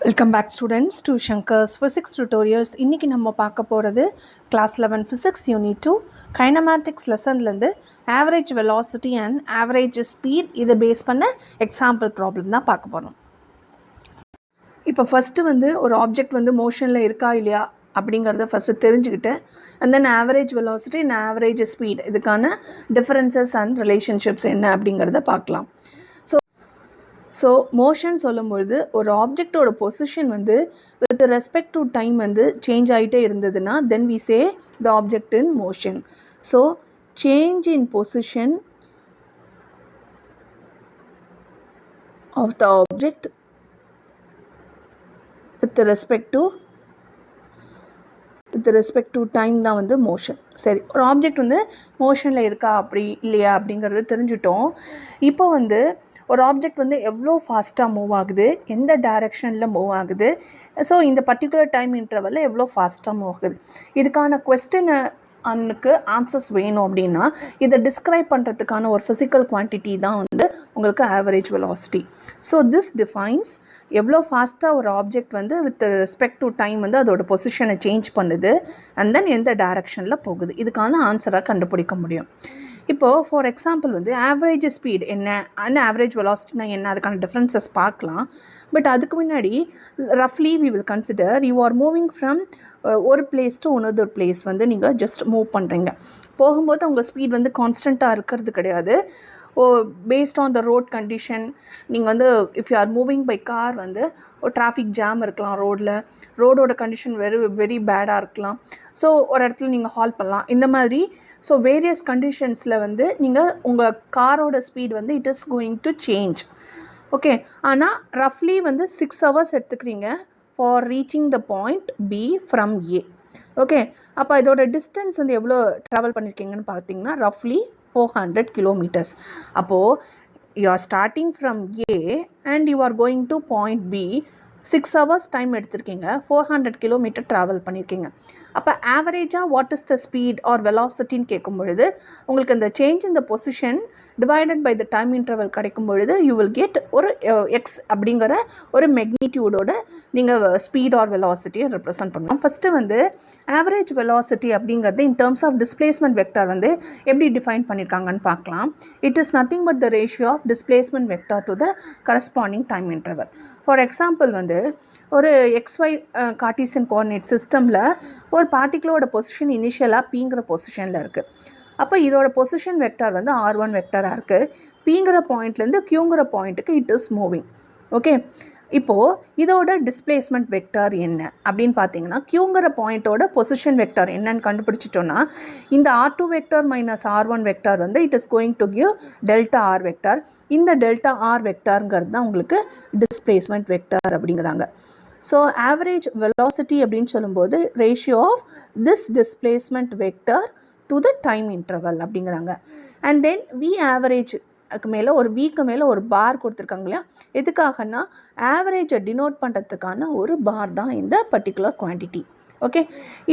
Welcome back students to Shankar's Physics Tutorials. இன்னைக்கு நம்ம பார்க்க போகிறது Class 11 Physics Unit 2 Kinematics லெசன்லேருந்து Average Velocity and Average Speed இதை base பண்ண எக்ஸாம்பிள் ப்ராப்ளம் தான் பார்க்க போகிறோம். இப்போ ஃபஸ்ட்டு ஒரு ஆப்ஜெக்ட் மோஷனில் இருக்கா இல்லையா அப்படிங்கிறத ஃபஸ்ட்டு தெரிஞ்சுக்கிட்டு and then average velocity and average speed இதுக்கான டிஃபரன்சஸ் அண்ட் ரிலேஷன்ஷிப்ஸ் என்ன அப்படிங்கிறத பார்க்கலாம். ஸோ மோஷன் சொல்லும்பொழுது ஒரு ஆப்ஜெக்டோட position with respect to time change ஆகிட்டே இருந்ததுன்னா then we say the object in motion. So change in position of the object with respect to time தான் மோஷன். சரி, ஒரு ஆப்ஜெக்ட் மோஷனில் இருக்கா அப்படி இல்லையா அப்படிங்கிறத தெரிஞ்சுட்டோம். இப்போ ஒரு ஆப்ஜெக்ட் எவ்வளோ ஃபாஸ்ட்டாக மூவ் ஆகுது, எந்த டைரெக்ஷனில் மூவ் ஆகுது, ஸோ இந்த பர்டிகுலர் டைம் இன்டர்வலில் எவ்வளோ ஃபாஸ்ட்டாக மூவ் ஆகுது, இதுக்கான கொஸ்டினுக்கு ஆன்சர்ஸ் வேணும் அப்படின்னா இதை டிஸ்கிரைப் பண்ணுறதுக்கான ஒரு ஃபிசிக்கல் குவான்டிட்டி தான் உங்களுக்கு average velocity. So this defines எவ்வளோ ஃபாஸ்ட்டாக ஒரு object with respect to time அதோட பொசிஷனை சேஞ்ச் பண்ணுது அண்ட் தென் எந்த டைரெக்ஷனில் போகுது, இதுக்கான ஆன்சராக கண்டுபிடிக்க முடியும். இப்போது ஃபார் எக்ஸாம்பிள் ஆவரேஜ் ஸ்பீட் என்ன அண்ட் ஆவரேஜ் வெலாசிட்டினா என்ன, அதுக்கான டிஃப்ரென்சஸ் பார்க்கலாம். பட் அதுக்கு முன்னாடி ரஃப்லி we will consider you are moving from ஒரு பிளேஸ் டு another பிளேஸ் நீங்கள் ஜஸ்ட் மூவ் பண்ணுறீங்க. போகும்போது உங்கள் ஸ்பீட் கான்ஸ்டண்ட்டாக இருக்கிறது கிடையாது. Based on the road condition நீங்கள் if you are moving by car ஒரு டிராஃபிக் ஜாம் இருக்கலாம், ரோடோட கண்டிஷன் வெரி பேடாக இருக்கலாம். ஸோ ஒரு இடத்துல நீங்கள் ஹால் பண்ணலாம். இந்த மாதிரி ஸோ வேரியஸ் கண்டிஷன்ஸில் நீங்கள் உங்கள் காரோட speed it is going to change. Okay, ஆனால் ரஃப்லி 6 hours எடுத்துக்கிறீங்க for reaching the point B from A. Okay, அப்போ இதோட டிஸ்டன்ஸ் எவ்வளோ ட்ராவல் பண்ணியிருக்கீங்கன்னு பார்த்தீங்கன்னா ரஃப்லி 400 kilometers. அப்போது you are starting from A and you are going to point B. 6 hours time எடுத்திருக்கீங்க, 400 kilometer ட்ராவல் பண்ணியிருக்கீங்க. அப்போ ஆவரேஜாக what is the speed or வெலாசிட்டின்னு கேட்கும் பொழுது உங்களுக்கு இந்த சேஞ்ச் இந்த position divided by the time interval கிடைக்கும் பொழுது யூ வில் கெட் ஒரு எக்ஸ் அப்படிங்கிற ஒரு மெக்னிடியூடோட நீங்கள் ஸ்பீட் ஆர் வெலாசிட்டியை ரெப்ரசன்ட் பண்ணலாம். ஃபஸ்ட்டு ஆவரேஜ் வெலாசிட்டி அப்படிங்கிறது in terms of displacement vector எப்படி டிஃபைன் பண்ணியிருக்காங்கன்னு பார்க்கலாம். It is nothing but the ratio of displacement vector to the corresponding time interval. For example ஒரு XY கார்ட்டீசியன் கோஆர்டினேட் சிஸ்டமில் ஒரு பார்ட்டிகுலரோட position இனிஷியலாக Pங்கிற பொசிஷனில் இருக்குது. அப்போ இதோட பொசிஷன் வெக்டார் R1 வெக்டராக இருக்குது. Pங்கிற பாயிண்ட்லேருந்து Qங்கிற பாயிண்ட்டுக்கு இட் இஸ் மூவிங். ஓகே, இப்போது இதோட டிஸ்பிளேஸ்மெண்ட் வெக்டார் என்ன அப்படின்னு பார்த்தீங்கன்னா Qங்கிற பாயிண்ட்டோட பொசிஷன் வெக்டார் என்னன்னு கண்டுபிடிச்சிட்டோன்னா இந்த R2 vector minus R1 vector it is going to give delta R vector. இந்த டெல்டா ஆர் வெக்டாருங்கிறது தான் உங்களுக்கு டிஸ்பிளேஸ்மெண்ட் வெக்டார் அப்படிங்கிறாங்க. ஸோ ஆவரேஜ் வெலாசிட்டி அப்படின்னு சொல்லும்போது ratio of this displacement vector to the time interval அப்படிங்கிறாங்க. அண்ட் தென் வி ஆவரேஜ் மேலே ஒரு வீக்கு மேலே ஒரு பார் கொடுத்துருக்காங்க இல்லையா, எதுக்காகனா ஆவரேஜை டினோட் பண்ணுறதுக்கான ஒரு பார் தான் இந்த பர்டிகுலர் குவான்டிட்டி. ஓகே,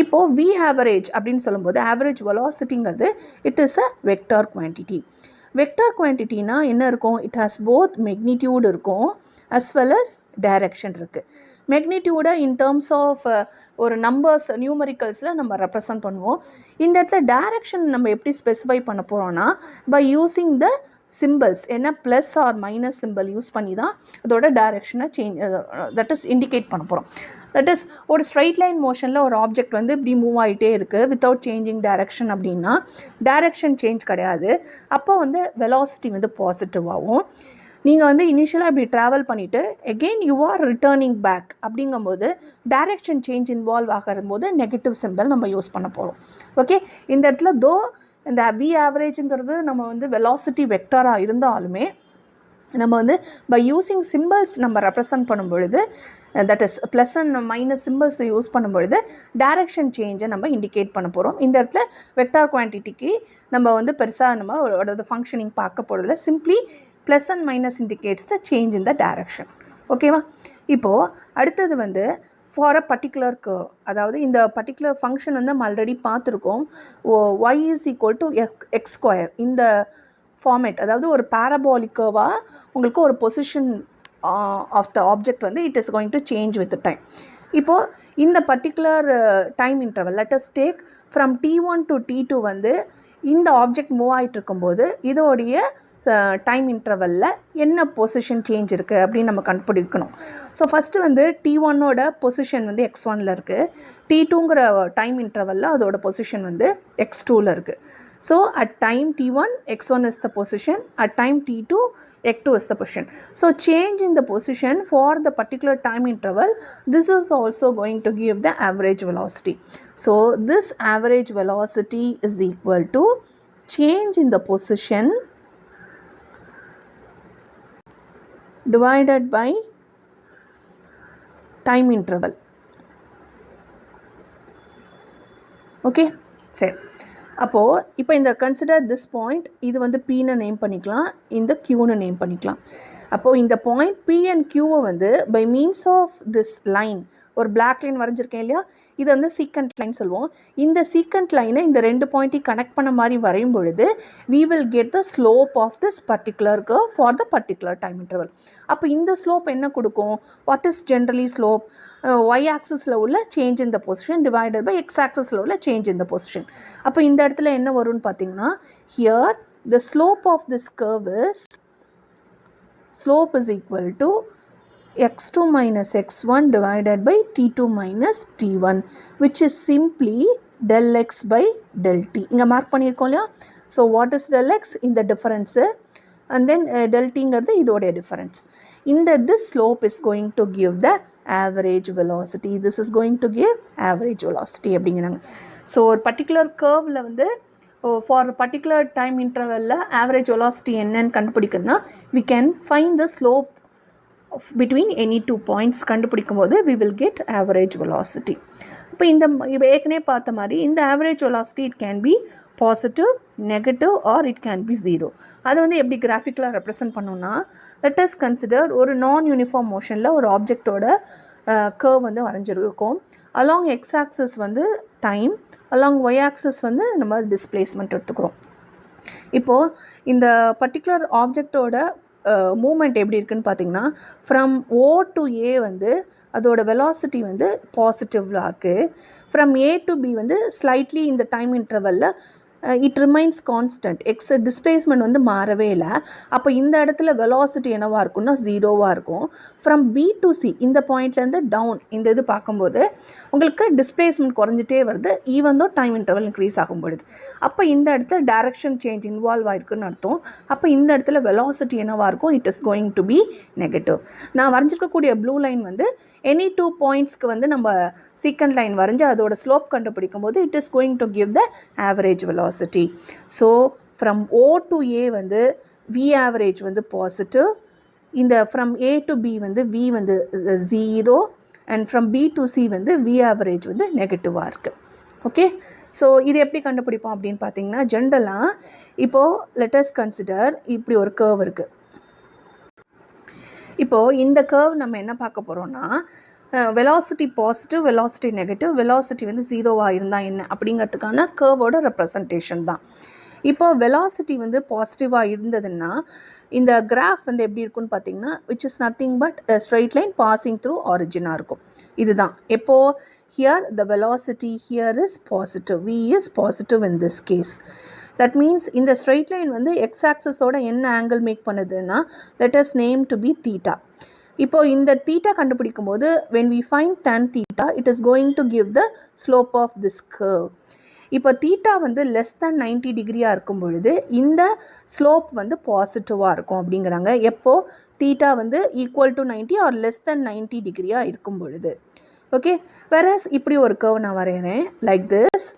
இப்போது வி ஆவரேஜ் அப்படின்னு சொல்லும்போது ஆவரேஜ் வெலாசிட்டிங்கிறது it is a vector quantity. Vector குவான்டிட்டினா என்ன இருக்கும், இட் ஹாஸ் போத் மெக்னிடியூட் இருக்கும் அஸ் வெல் அஸ் டைரக்ஷன் இருக்குது. மெக்னிடியூடை இன் டேர்ம்ஸ் ஆஃப் ஒரு நம்பர்ஸ் நியூமரிக்கல்ஸில் நம்ம ரெப்ரசன்ட் பண்ணுவோம். இந்த இடத்துல டைரக்ஷன் நம்ம எப்படி ஸ்பெசிஃபை பண்ண போகிறோன்னா பை யூஸிங் த சிம்பிள்ஸ், ஏன்னா plus or minus symbol use பண்ணி தான் அதோட டைரெக்ஷனை தட் இஸ் இண்டிகேட் பண்ண போகிறோம். தட் இஸ் ஒரு ஸ்ட்ரைட் லைன் மோஷனில் ஒரு ஆப்ஜெக்ட் இப்படி மூவ் ஆகிட்டே இருக்குது வித்தவுட் சேஞ்சிங் டைரெக்ஷன் அப்படின்னா டைரெக்ஷன் சேஞ்ச் கிடையாது. அப்போ வெலாசிட்டி பாசிட்டிவாகவும் நீங்கள் இனிஷியலாக இப்படி ட்ராவல் பண்ணிவிட்டு again you are returning back அப்படிங்கும்போது டைரெக்ஷன் சேஞ்ச் இன்வால்வ் ஆகும்போது நெகட்டிவ் சிம்பிள் நம்ம யூஸ் பண்ண போகிறோம். ஓகே, இந்த இடத்துல தோ இந்த வி ஆவரேஜுங்கிறது நம்ம வெலாசிட்டி வெக்டாராக இருந்தாலுமே நம்ம பை யூஸிங் சிம்பிள்ஸ் நம்ம ரெப்ரசன்ட் பண்ணும் பொழுது that is plus and minus symbols use பண்ணும் பொழுது டைரெக்ஷன் சேஞ்சை நம்ம இண்டிகேட் பண்ண போகிறோம். இந்த இடத்துல வெக்டார் குவான்டிட்டிக்கு நம்ம பெருசாக நம்ம ஒரு ஃபங்க்ஷனிங் பார்க்க போகிறதில்ல. Simply plus and minus indicates the change in the direction. ஓகேவா, இப்போது அடுத்தது ஃபார் அ பர்டிகுலர் கர்வ், அதாவது இந்த பர்டிகுலர் ஃபங்க்ஷன் நம்ம ஆல்ரெடி பார்த்துருக்கோம். y is equal to X square இந்த ஃபார்மேட், அதாவது ஒரு பேரபாலிக் கர்வாக உங்களுக்கு ஒரு பொசிஷன் of the object வந்து it is going to change with the time. இப்போது இந்த particular time interval let us take from t1 to t2 வந்து இந்த ஆப்ஜெக்ட் மூவ் ஆகிட்டு இருக்கும்போது இதோடைய டைம் இன்டர்வலில் என்ன பொசிஷன் சேஞ்ச் இருக்குது அப்படின்னு நம்ம கண்டுபிடிக்கணும். ஸோ ஃபஸ்ட்டு வந்து t1ஓட பொசிஷன் வந்து x1ல் இருக்குது, t2ங்கிற டைம் இன்டர்வலில் அதோட பொசிஷன் வந்து x2ல் இருக்குது. So at time t1 x1 is the position, at time t2 x2 is the position. So change in the position for the particular time interval, this is also going to give the average velocity. So this average velocity is equal to change in the position divided by time interval. Okay, சரி. அப்போது இப்போ இந்த consider this point, இது வந்து Pன்னு name பண்ணிக்கலாம், இந்த Qன்னு name பண்ணிக்கலாம். அப்போது இந்த பாயிண்ட் P அண்ட் Qவை வந்து by means of this line, ஒரு பிளாக் லைன் வரைஞ்சிருக்கேன் இல்லையா, இது வந்து சீக்கண்ட் லைன் சொல்லுவோம். இந்த சீக்கண்ட் லைனை இந்த ரெண்டு பாயிண்ட்டையும் கனெக்ட் பண்ண மாதிரி வரையும் பொழுது we will get the slope of this particular curve for the particular time interval. அப்போ இந்த ஸ்லோப் என்ன கொடுக்கும்? What is generally slope? y ஆக்சிஸில் உள்ள change in the position divided by x ஆக்சிஸில் உள்ள சேஞ்ச் இன் த பொசிஷன். அப்போ இந்த இடத்துல என்ன வரும்னு பார்த்தீங்கன்னா, here the slope of this curve is slope is equal to x2 minus x1 divided by t2 minus t1, which is simply del x by del t. இங்கே mark பண்ணியிருக்கோம் இல்லையா? So what is del x? இந்த difference, and then del tங்கிறது இதோடைய difference. this slope is going to give the average velocity. This is going to give average velocity அப்படிங்கிறாங்க. So ஒரு particular கர்வில் வந்து for a particular time interval average velocity என்னன்னு கண்டுபிடிக்கணும்னா we can find the slope between any two points. கண்டுபிடிக்கும் போது we will get average velocity. இப்போ இந்த ஏற்கனவே பார்த்த மாதிரி இந்த average velocity it can be positive, negative or it can be zero. அது வந்து எப்படி கிராஃபிக்கலாக ரெப்ரசன்ட் பண்ணோம்னா, let us consider ஒரு நான் யூனிஃபார்ம் மோஷனில் ஒரு ஆப்ஜெக்டோட கர்வ் வந்து வரைஞ்சிருக்கோம். along x axis வந்து டைம், along y axis வந்து நம்ம டிஸ்பிளேஸ்மெண்ட் எடுத்துக்கிறோம். இப்போது இந்த பர்டிகுலர் ஆப்ஜெக்டோட மூமெண்ட் எப்படி இருக்குன்னு பார்த்தீங்கன்னா, ஃப்ரம் O to A வந்து அதோட வெலாசிட்டி வந்து பாசிட்டிவ்ல இருக்குது, ஃப்ரம் A to B வந்து ஸ்லைட்லி இந்த டைம் இன்டர்வலில் it remains constant, X displacement வந்து மாறவே இல்லை. அப்போ இந்த இடத்துல வெலாசிட்டி என்னவாக இருக்கும்னா ஜீரோவாக இருக்கும். ஃப்ரம் B to C இந்த பாயிண்ட்லேருந்து டவுன் இந்த இது பார்க்கும்போது உங்களுக்கு டிஸ்பிளேஸ்மெண்ட் குறைஞ்சிட்டே வருது, even though time interval increase ஆகும் பொழுது. அப்போ இந்த இடத்துல டைரக்ஷன் சேஞ்ச் இன்வால்வ் ஆகிருக்குன்னு அர்த்தம். அப்போ இந்த இடத்துல வெலாசிட்டி என்னவாக இருக்கும்? It is going to be negative. நான் வரைஞ்சிருக்கக்கூடிய ப்ளூ லைன் வந்து எனி டூ பாயிண்ட்ஸ்க்கு வந்து நம்ம சீக்கண்ட் லைன் வரைஞ்சி அதோட ஸ்லோப் கண்டுபிடிக்கும் போது it is going to give the average velocity. So from O to A வந்து V average வந்து positive, இந்த from A to B வந்து V வந்து 0 and from B to C வந்து V average வந்து நெகட்டிவாக இருக்குது. ஓகே, ஸோ இது எப்படி கண்டுபிடிப்போம் அப்படின்னு பார்த்தீங்கன்னா, ஜென்ரலாக இப்போது let us consider இப்படி ஒரு கர்வ் இருக்குது. இப்போது இந்த கர்வ் நம்ம என்ன பார்க்க போகிறோம்னா, velocity positive, velocity negative, velocity வந்து ஜீரோவாக இருந்தால் என்ன அப்படிங்கிறதுக்கான கர்வோட ரெப்ரசன்டேஷன் தான். இப்போ வெலாசிட்டி வந்து பாசிட்டிவாக இருந்ததுன்னா இந்த கிராஃப் வந்து எப்படி இருக்குன்னு பார்த்தீங்கன்னா, which is nothing but straight line passing through ஆரிஜினாக இருக்கும். இதுதான் எப்போது here the velocity here is positive, V is positive in this case. That means இந்த ஸ்ட்ரைட் லைன் வந்து எக்ஸ் ஆக்சஸோட என்ன ஆங்கிள் மேக் பண்ணுதுன்னா let us name to be theta. இப்போ இந்த தீட்டா கண்டுபிடிக்கும் போது when we find tan theta it is going to give the slope of this curve. இப்போ தீட்டா வந்து லெஸ் தேன் 90 டிகிரியாக இருக்கும் பொழுது இந்த ஸ்லோப் வந்து பாசிட்டிவாக இருக்கும் அப்படிங்கிறாங்க. எப்போது தீட்டா வந்து equal to 90 or less than 90 டிகிரியாக இருக்கும் பொழுது. ஓகே, whereas இப்படி ஒரு கர்வ் நான் வரைகிறேன் லைக் திஸ்.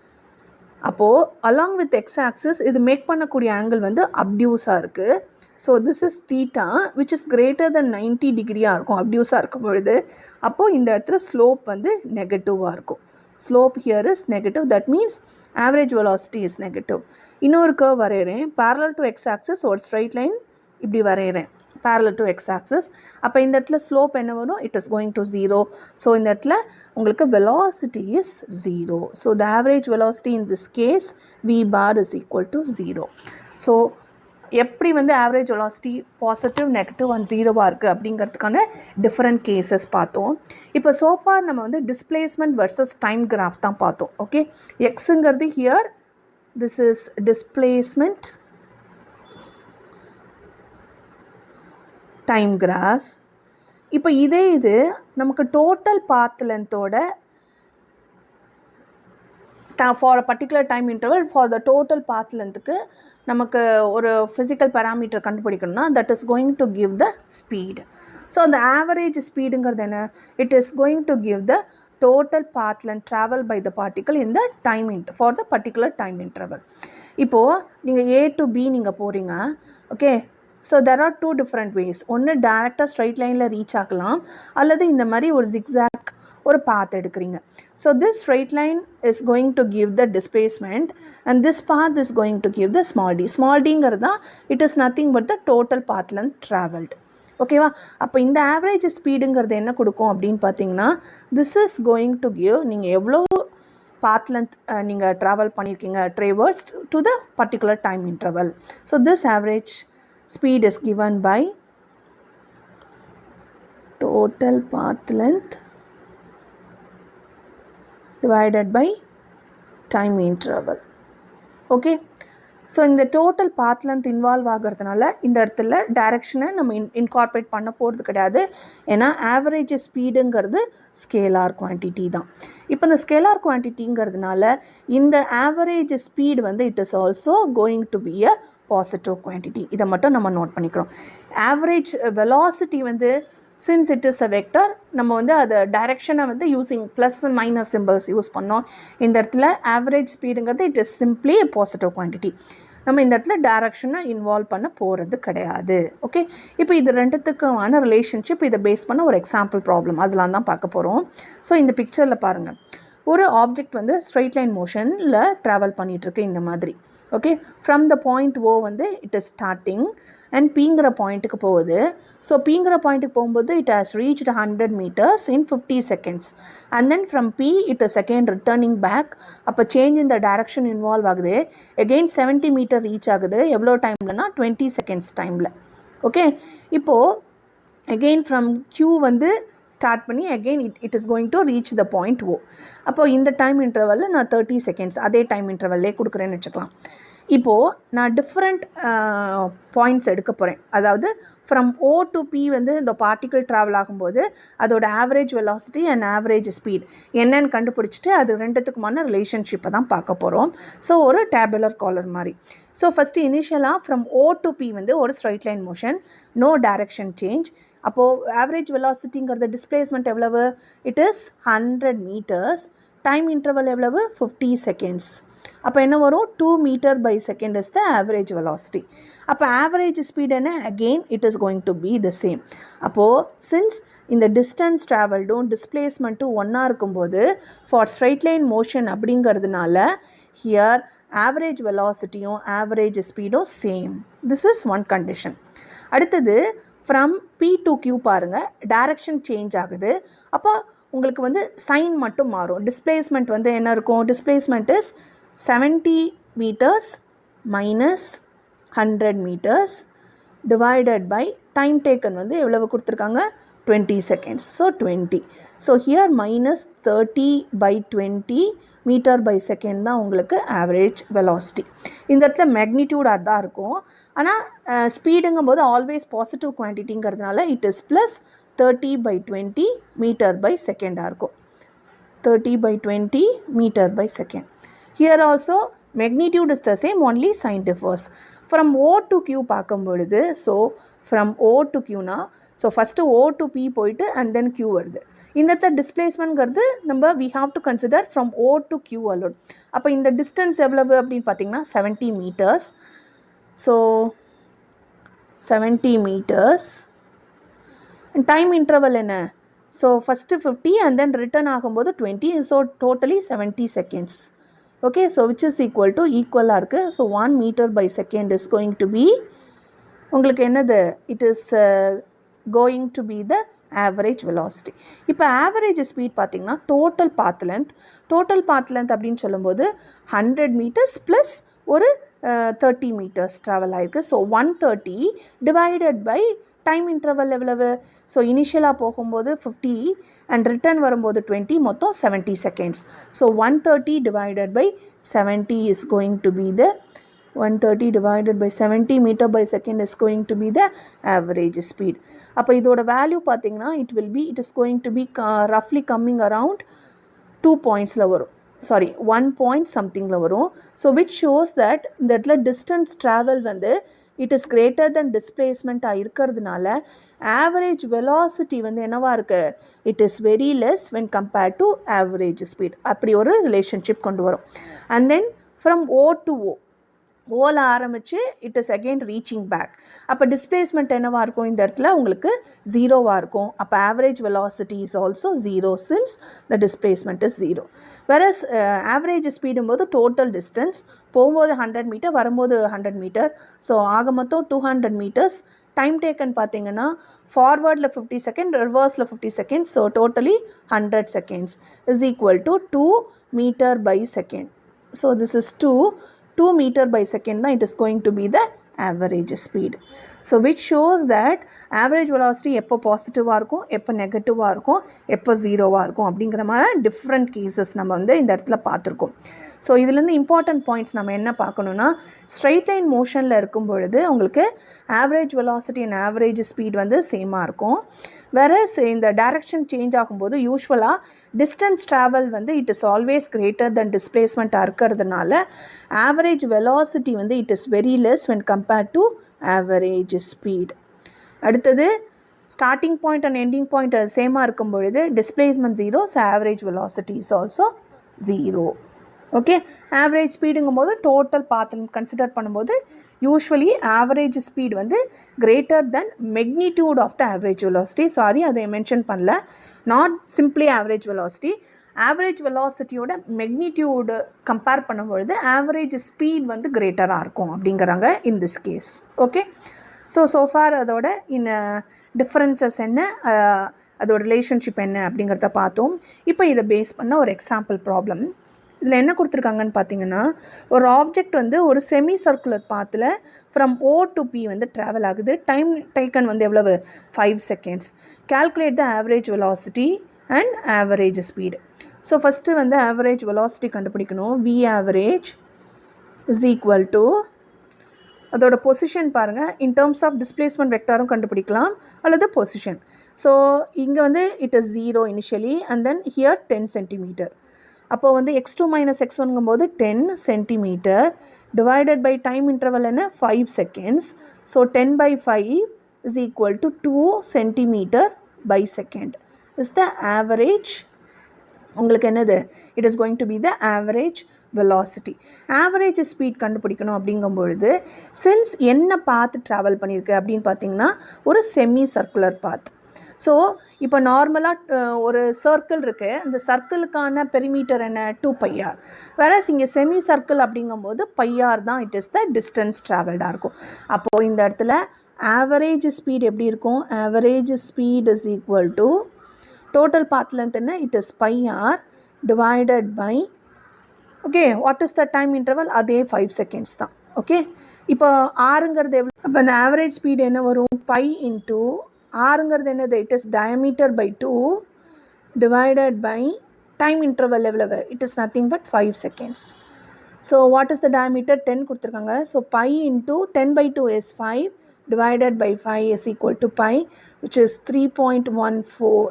அப்போது அலாங் வித் எக்ஸ் ஆக்சிஸ் இது மேக் பண்ணக்கூடிய ஆங்கிள் வந்து அப்டியூஸாக இருக்குது. So this is theta which is greater than 90 டிகிரியாக இருக்கும் அப்டியூஸாக இருக்கும் பொழுது. அப்போது இந்த இடத்துல ஸ்லோப் வந்து நெகட்டிவாக இருக்கும். Slope here is negative, that means average velocity is negative. இன்னொரு கர்வ் வரைகிறேன் parallel to x axis, ஒரு ஸ்ட்ரைட் லைன் இப்படி வரைகிறேன் parallel to x axis. அப்போ இந்த இடத்துல ஸ்லோப் என்ன வரும்? It is going to 0. So இந்த இடத்துல உங்களுக்கு velocity is 0. So the average velocity in this case V bar is equal to 0. So எப்படி வந்து average velocity positive negative and ஜீரோவாக இருக்குது அப்படிங்கிறதுக்கான டிஃப்ரெண்ட் கேசஸ் பார்த்தோம். இப்போ சோஃபார் நம்ம வந்து டிஸ்பிளேஸ்மெண்ட் வர்சஸ் டைம் கிராஃப் தான் பார்த்தோம். ஓகே, எக்ஸுங்கிறது here this is displacement time graph. இப்போ இது நமக்கு டோட்டல் பாத் லென்த்தோட for a particular time interval for the total path லென்த்துக்கு நமக்கு ஒரு ஃபிசிக்கல் பேராமீட்டர் கண்டுபிடிக்கணும்னா that is going to give the speed. So அந்த ஆவரேஜ் ஸ்பீடுங்கிறது என்ன? It is going to give the total path length travel by the particle in the time for the particular time interval. இப்போது நீங்கள் A to B நீங்கள் போகிறீங்க. Okay, so there are 2 different ways. ஒன்று டேரெக்டாக straight லைனில் reach ஆகலாம், அல்லது இந்த மாதிரி ஒரு zigzag ஒரு path எடுக்கிறீங்க. So this straight line is going to give the displacement and this path is going to give the small d. Small dங்கிறது தான் it is nothing but the total path length travelled. ஓகேவா? அப்போ இந்த average ஸ்பீடுங்கிறது என்ன கொடுக்கும் அப்படின்னு பார்த்தீங்கன்னா, this is going to give நீங்கள் எவ்வளோ பாத் லென்த் நீங்கள் ட்ராவல் பண்ணியிருக்கீங்க traverse to the particular time interval. So this average speed is given by total path length divided by time interval. Okay, so இந்த டோட்டல் பாத் லென்த் இன்வால்வ் ஆகிறதுனால இந்த இடத்துல டைரெக்ஷனை நம்ம incorporate பண்ண போகிறது கிடையாது. ஏன்னா ஆவரேஜ் ஸ்பீடுங்கிறது ஸ்கேலார் குவான்டிட்டி தான். இப்போ இந்த ஸ்கேலார் குவான்டிட்டிங்கிறதுனால இந்த ஆவரேஜ் ஸ்பீடு வந்து it is also going to be a positive quantity. இதை மட்டும் நம்ம நோட் பண்ணிக்கிறோம். ஆவரேஜ் வெலாசிட்டி வந்து since it is a vector நம்ம வந்து அதை டைரெக்ஷனை வந்து using plus minus symbols use பண்ணோம். இந்த இடத்துல ஆவரேஜ் ஸ்பீடுங்கிறது it is simply positive quantity. நம்ம இந்த இடத்துல டைரெக்ஷனை இன்வால்வ் பண்ண போகிறது கிடையாது. ஓகே, இப்போ இது ரெண்டுத்துக்குமான ரிலேஷன்ஷிப் இதை பேஸ் பண்ண ஒரு எக்ஸாம்பிள் ப்ராப்ளம் அதெல்லாம் தான் பார்க்க போகிறோம். ஸோ இந்த பிக்சரில் பாருங்கள், ஒரு ஆப்ஜெக்ட் வந்து ஸ்ட்ரெயிட் லைன் மோஷனில் ட்ராவல் பண்ணிகிட்ருக்கு இந்த மாதிரி. ஓகே, ஃப்ரம் த பாயிண்ட் ஓ வந்து இட் இஸ் ஸ்டார்டிங் அண்ட் பிங்கிற பாயிண்ட்டுக்கு போகுது. ஸோ பிங்கிற பாயிண்ட்டுக்கு போகும்போது it has reached 100 meters in 50 seconds and then from P it is again returning back. அப்போ சேஞ்ச் இந்த டைரக்ஷன் இன்வால்வ் ஆகுது. again 70 meter ரீச் ஆகுது. எவ்வளோ டைம்லனா 20 seconds டைமில். ஓகே, இப்போது again from Q வந்து ஸ்டார்ட் பண்ணி again it is going to reach the point O. அப்போது இந்த டைம் இன்டர்வலில் நான் 30 seconds அதே டைம் இன்டர்வல்லே கொடுக்குறேன்னு வச்சுக்கலாம். இப்போது நான் டிஃப்ரெண்ட் பாயிண்ட்ஸ் எடுக்க போகிறேன். அதாவது ஃப்ரம் ஓ டு பி வந்து இந்த பார்ட்டிக்கிள் ட்ராவல் ஆகும்போது அதோட average velocity and average speed என்னன்னு கண்டுபிடிச்சிட்டு அது ரெண்டுத்துக்குமான ரிலேஷன்ஷிப்பை தான் பார்க்க போகிறோம். ஸோ ஒரு டேபுலர் காலர் மாதிரி. ஸோ ஃபஸ்ட்டு இனிஷியலாக ஃப்ரம் ஓ டு பி வந்து ஒரு straight line motion, no direction change. அப்போது ஆவரேஜ் வெலாசிட்டிங்கிறது டிஸ்பிளேஸ்மெண்ட் எவ்வளவு? It is 100 meters. Time interval எவ்வளவு? 50 seconds. அப்போ என்ன வரும்? 2 meter by second is the average velocity. அப்போ ஆவரேஜ் ஸ்பீட் என்ன? Again it is going to be the same. அப்போது சின்ஸ் இந்த டிஸ்டன்ஸ் ட்ராவல்டும் டிஸ்பிளேஸ்மெண்ட்டும் ஒன்றா இருக்கும்போது ஃபார் ஸ்ட்ரைட் லைன் மோஷன் அப்படிங்கிறதுனால ஹியர் ஆவரேஜ் வெலாசிட்டியும் ஆவரேஜ் ஸ்பீடும் same. This is one condition. அடுத்தது ஃப்ரம் P to Q பாருங்கள், டைரக்ஷன் சேஞ்ச் ஆகுது. அப்போ உங்களுக்கு வந்து சைன் மட்டும் மாறும். டிஸ்பிளேஸ்மெண்ட் வந்து என்ன இருக்கும்? Displacement is 70 meters minus 100 meters divided by time taken வந்து எவ்வளவு கொடுத்துருக்காங்க? 20 seconds. So 20. So here minus 30 by 20 meter by second தான் உங்களுக்கு ஆவரேஜ் வெலாசிட்டி. இந்த இடத்துல மேக்னிடியூடாக தான் இருக்கும். ஆனால் ஸ்பீடுங்கும் போது ஆல்வேஸ் பாசிட்டிவ் குவான்டிட்டிங்கிறதுனால it is plus 30 by 20 meter by second இருக்கும். 30 by 20 meter by second. Here also magnitude is the same, only sign differs. From O to Q பார்க்கும் பொழுது, so from O to Q na, so first O to P போயிட்டு and then Q வருது. இந்த டிஸ்பிளேஸ்மெண்ட்ங்கிறது நம்ம we have to consider from O to Q alone. அப்போ இந்த distance எவ்வளவு அப்படின்னு பார்த்தீங்கன்னா 70 meters. So 70 meters. Time interval என்ன? So first 50 and then return ஆகும்போது 20. So totally 70 seconds. Okay, so which is ஈக்குவலாக இருக்குது. So 1 meter by second is going to be உங்களுக்கு என்னது? It is going to be the average velocity. இப்போ average speed பார்த்திங்கன்னா total path length அப்படின்னு சொல்லும்போது 100 meters plus ஒரு 30 meters travel ஆயிருக்கு. So 130 divided by time interval எவ்வளவு? ஸோ இனிஷியலாக போகும்போது 50 அண்ட் ரிட்டர்ன் வரும்போது 20, மொத்தம் 70 seconds. So 130 divided by 70 is going to be the 130 divided by 70 meter by second is going to be the average speed. அப்போ இதோட value பார்த்தீங்கன்னா it is going to be roughly coming around 2 pointsல வரும். Sorry 1 point somethingல வரும். So which shows that இந்த இடத்துல distance travel வந்து it is greater than displacement இருக்கிறதுனால average velocity வந்து என்னவா இருக்கு? It is very less when compared to average speed. அப்படி ஒரு ரிலேஷன்ஷிப் கொண்டு வரும். And then from O to O, ஓல ஆரம்பித்து it is again reaching back. அப்போ டிஸ்பிளேஸ்மெண்ட் என்னவாக இருக்கும்? இந்த இடத்துல உங்களுக்கு ஜீரோவாக இருக்கும். அப்போ average velocity is also zero since the displacement is zero. Whereas average ஸ்பீடும்போது டோட்டல் டிஸ்டன்ஸ் போகும்போது 100 மீட்டர், வரும்போது 100 மீட்டர். ஸோ ஆக மொத்தம் 200 மீட்டர்ஸ். டைம் டேக்கன் பார்த்தீங்கன்னா ஃபார்வர்டில் 50 செகண்ட், ரிவர்ஸில் 50 seconds. So totally 100 seconds is equal to 2 metre by second. So this is 2 meter by second தான் it is going to be the average speed. So which shows that average velocity எப்போ பாசிட்டிவாக இருக்கும், எப்போ நெகட்டிவாக இருக்கும், எப்போ ஜீரோவாக இருக்கும் அப்படிங்கிற மாதிரி டிஃப்ரெண்ட் கேசஸ் நம்ம வந்து இந்த இடத்துல பார்த்துருக்கோம். ஸோ இதுலேருந்து இம்பார்ட்டன்ட் பாயிண்ட்ஸ் நம்ம என்ன பார்க்கணுன்னா, ஸ்ட்ரைட் லைன் மோஷனில் இருக்கும் பொழுது உங்களுக்கு average velocity and average speed வந்து சேமாக இருக்கும். வேறஸ் இந்த டைரக்ஷன் சேஞ்ச் ஆகும்போது யூஸ்வலாக டிஸ்டன்ஸ் ட்ராவல் வந்து it is always greater than டிஸ்பிளேஸ்மெண்ட்டாக இருக்கிறதுனால ஆவரேஜ் வெலாசிட்டி வந்து it is very less when compared to average speed. அடுத்தது starting point and ending point சேமாக இருக்கும் பொழுது displacement zero, so average velocity is also zero. Okay, average ஸ்பீடுங்கும் போது total path consider பண்ணும்போது யூஸ்வலி ஆவரேஜ் ஸ்பீட் வந்து greater than magnitude of the average velocity. Sorry, அதை mention பண்ணல. Not simply average velocity, average வெலாசிட்டியோட மெக்னிடியூடு கம்பேர் பண்ணும்பொழுது average speed வந்து கிரேட்டராக இருக்கும் அப்படிங்கிறாங்க in this case. Okay, so for அதோட டிஃப்ரென்சஸ் என்ன, அதோட ரிலேஷன்ஷிப் என்ன அப்படிங்கிறத பார்த்தோம். இப்போ இதை பேஸ் பண்ண ஒரு எக்ஸாம்பிள் ப்ராப்ளம். இதில் என்ன கொடுத்துருக்காங்கன்னு பார்த்தீங்கன்னா, ஒரு ஆப்ஜெக்ட் வந்து ஒரு செமி சர்க்குலர் பாத்தில் ஃப்ரம் O to P வந்து ட்ராவல் ஆகுது. டைம் டேக்கன் வந்து எவ்வளவு? 5 seconds. Calculate the average velocity and average speed. So first வந்து ஆவரேஜ் வெலாசிட்டி கண்டுபிடிக்கணும். V average is equal to அதோட பொசிஷன் பாருங்கள். இன் டேர்ம்ஸ் ஆஃப் டிஸ்பிளேஸ்மெண்ட் வெக்டாரும் கண்டுபிடிக்கலாம் அல்லது பொசிஷன். ஸோ இங்கே வந்து it is 0 initially and then here 10 centimetre. அப்போது வந்து x2 minus x1ங்கும் போது 10 centimetre divided by time interval என்ன? 5 seconds. So 10 by 5 is equal to 2 centimeter by second is the average. உங்களுக்கு என்னது? It is going to be the average velocity. Average speed கண்டுபிடிக்கணும் அப்படிங்கும்பொழுது since என்ன பாத் travel பண்ணியிருக்கு அப்படின்னு பார்த்தீங்கன்னா ஒரு செமி சர்க்குலர் பாத். ஸோ இப்போ நார்மலாக ஒரு சர்க்கிள் இருக்குது, அந்த சர்க்கிளுக்கான பெரிமீட்டர் என்ன? 2πr. வேறஸ் இங்கே செமி சர்க்கிள் அப்படிங்கும்போது πr தான் இட் இஸ் த டிஸ்டன்ஸ் ட்ராவல்டாக இருக்கும். அப்போது இந்த இடத்துல ஆவரேஜ் ஸ்பீட் எப்படி இருக்கும்? Average speed is equal to total path length என்ன? It is πr divided by okay what is the time interval? அதே 5 செகண்ட்ஸ் தான். ஓகே, இப்போ ஆறுங்கிறது எவ்வளோ? அப்போ அந்த ஆவரேஜ் ஸ்பீட் என்ன வரும்? π இன்ட்டு ஆறுங்கிறது என்னது? It is diameter by 2 divided by time interval எவ்வளவு? It is nothing but 5 seconds. So what is the diameter? 10 கொடுத்துருக்காங்க. So π into 10 by 2 is 5 divided by 5 is equal to pi, which is 3.14.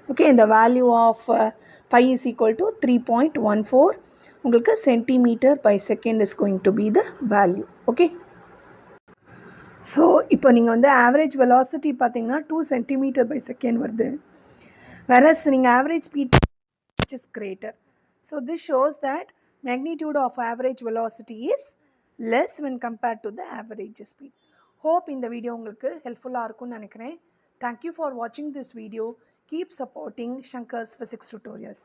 Okay, the value of pi is equal to 3.14. உங்களுக்கு centimetre by second is going to be the value. Okay, so இப்போ நீங்கள் வந்து average velocity பார்த்தீங்கன்னா 2 centimetre by second வருது. whereas நீங்கள் average speed which is greater. So this shows that magnitude of average velocity is less when compared to the average speed. Hope இந்த video உங்களுக்கு ஹெல்ப்ஃபுல்லாக இருக்கும்னு நினைக்கிறேன். Thank you for watching this video. Keep supporting Shankar's Physics Tutorials.